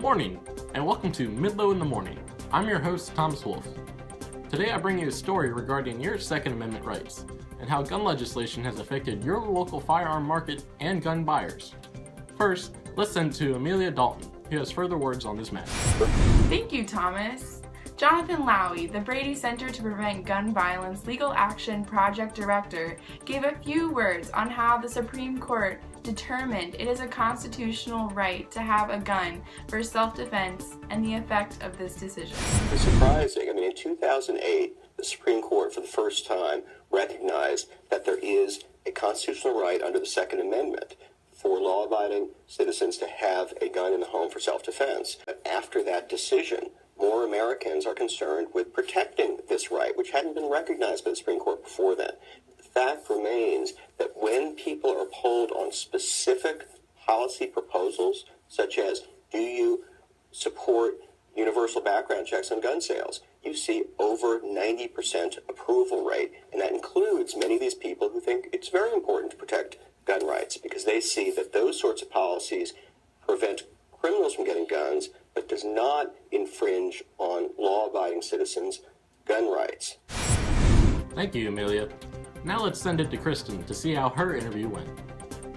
morning, and welcome to Midlow in the Morning. I'm your host, Thomas Wolf. Today I bring you a story regarding your Second Amendment rights, and how gun legislation has affected your local firearm market and gun buyers. First, let's send to Amelia Dalton, who has further words on this matter. Thank you, Thomas. Jonathan Lowy, the Brady Center to Prevent Gun Violence Legal Action Project Director, gave a few words on how the Supreme Court determined it is a constitutional right to have a gun for self-defense and the effect of this decision. It's surprising. In 2008, the Supreme Court for the first time recognized that there is a constitutional right under the Second Amendment for law-abiding citizens to have a gun in the home for self-defense. But after that decision, more Americans are concerned with protecting this right, which hadn't been recognized by the Supreme Court before then. The fact remains that when people are polled on specific policy proposals, such as do you support universal background checks on gun sales, you see over 90% approval rate, and that includes many of these people who think it's very important to protect gun rights because they see that those sorts of policies prevent criminals from getting guns, but does not infringe on law-abiding citizens' gun rights. Thank you, Amelia. Now let's send it to Kristen to see how her interview went.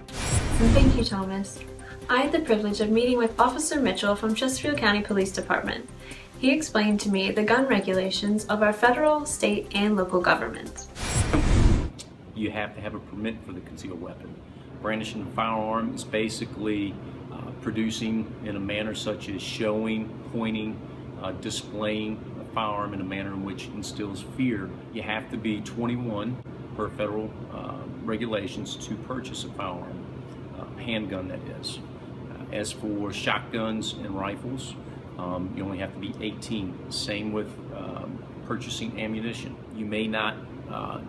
Thank you, Thomas. I had the privilege of meeting with Officer Mitchell from Chesterfield County Police Department. He explained to me the gun regulations of our federal, state, and local governments. You have to have a permit for the concealed weapon. Brandishing a firearm is basically producing in a manner such as showing, pointing, displaying a firearm in a manner in which instills fear. You have to be 21 per federal regulations to purchase a firearm, handgun that is. As for shotguns and rifles, you only have to be 18. Same with purchasing ammunition. You may not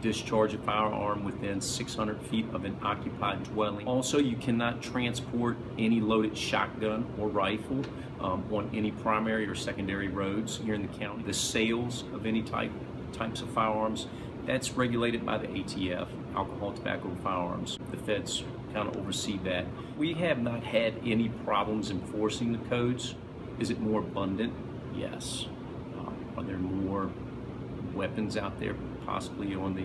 discharge a firearm within 600 feet of an occupied dwelling. Also, you cannot transport any loaded shotgun or rifle on any primary or secondary roads here in the county. The sales of any types of firearms, that's regulated by the ATF, Alcohol, Tobacco, and Firearms. The feds kind of oversee that. We have not had any problems enforcing the codes. Is it more abundant? Yes. Are there more weapons out there possibly on the,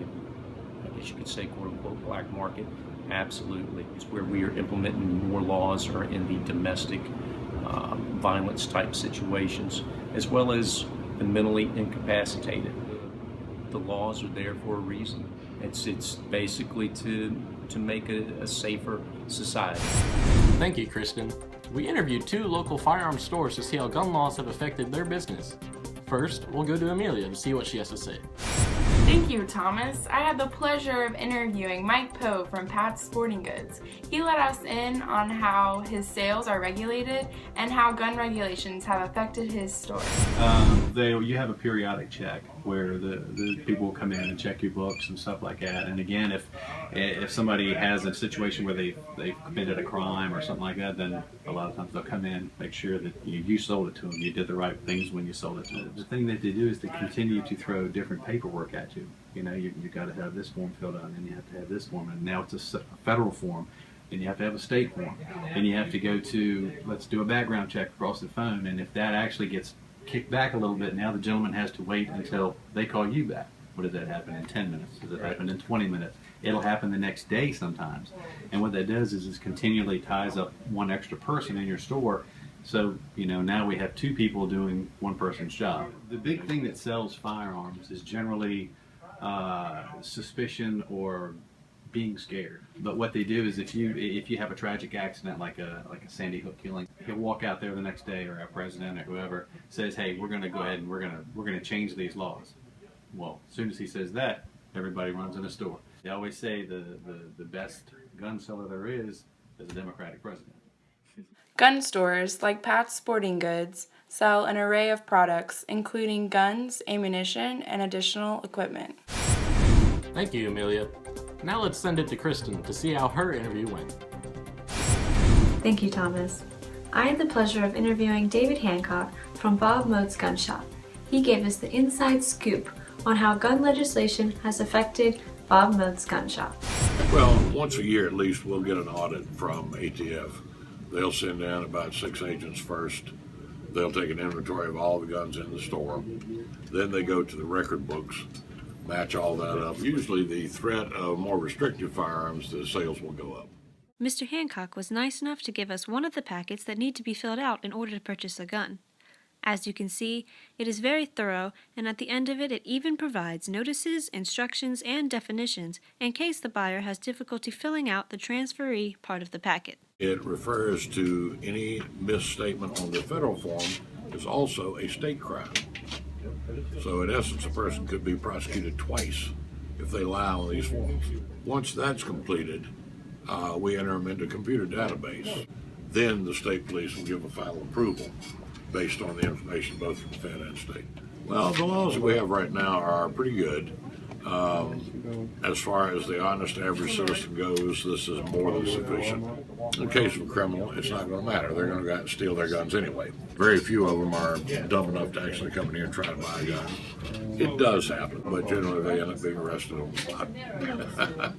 I guess you could say, quote-unquote, black market? Absolutely. It's where we are implementing more laws are in the domestic violence type situations, as well as the mentally incapacitated. The laws are there for a reason. It's basically to make a safer society. Thank you, Kristen. We interviewed 2 local firearm stores to see how gun laws have affected their business. First, we'll go to Amelia to see what she has to say. Thank you, Thomas. I had the pleasure of interviewing Mike Poe from Pat's Sporting Goods. He let us in on how his sales are regulated and how gun regulations have affected his store. You have a periodic check where the people will come in and check your books and stuff like that. And again, if somebody has a situation where they've committed a crime or something like that, then a lot of times they'll come in, make sure that you sold it to them, you did the right things when you sold it to them. The thing that they do is they continue to throw different paperwork at you. You know, you got to have this form filled out, and you have to have this form, and now it's a federal form, and you have to have a state form, and you have to go to, let's do a background check across the phone, and if that actually gets kicked back a little bit, now the gentleman has to wait until they call you back. What does that happen in 10 minutes? Does it happen in 20 minutes? It'll happen the next day sometimes. And what that does is it continually ties up one extra person in your store. So, now we have 2 people doing one person's job. The big thing that sells firearms is generally suspicion or being scared. But what they do is if you have a tragic accident like a Sandy Hook killing, he'll walk out there the next day, or our president or whoever says, hey, we're going to go ahead and we're going to change these laws. Well, as soon as he says that, everybody runs in the store. They always say the best gun seller there is a Democratic president. Gun stores like Pat's Sporting Goods sell an array of products, including guns, ammunition, and additional equipment. Thank you, Amelia. Now let's send it to Kristen to see how her interview went. Thank you, Thomas. I had the pleasure of interviewing David Hancock from Bob Mode's Gun Shop. He gave us the inside scoop on how gun legislation has affected Bob Mode's Gun Shop. Well, once a year at least we'll get an audit from ATF. They'll send down about 6 agents first They'll take an inventory of all the guns in the store. Then they go to the record books, match all that up. Usually the threat of more restrictive firearms, the sales will go up. Mr. Hancock was nice enough to give us one of the packets that need to be filled out in order to purchase a gun. As you can see, it is very thorough, and at the end of it even provides notices, instructions, and definitions in case the buyer has difficulty filling out the transferee part of the packet. It refers to any misstatement on the federal form is also a state crime. So in essence, a person could be prosecuted twice if they lie on these forms. Once that's completed, we enter them into a computer database. Then the state police will give a final approval based on the information both from the Fed and state. Well, the laws that we have right now are pretty good. As far as the honest average citizen goes, this is more than sufficient. In the case of a criminal, it's not going to matter. They're going to go out and steal their guns anyway. Very few of them are dumb enough to actually come in here and try to buy a gun. It does happen, but generally they end up being arrested on the spot.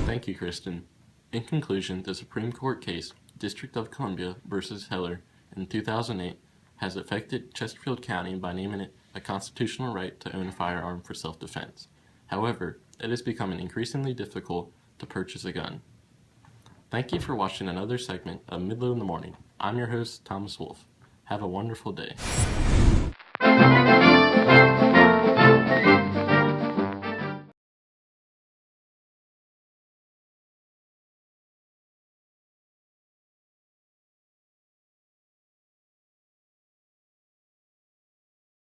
Thank you, Kristen. In conclusion, the Supreme Court case, District of Columbia versus Heller, in 2008, has affected Chesterfield County by naming it a constitutional right to own a firearm for self-defense. However, it is becoming increasingly difficult to purchase a gun. Thank you for watching another segment of Midlow in the Morning. I'm your host, Thomas Wolf. Have a wonderful day.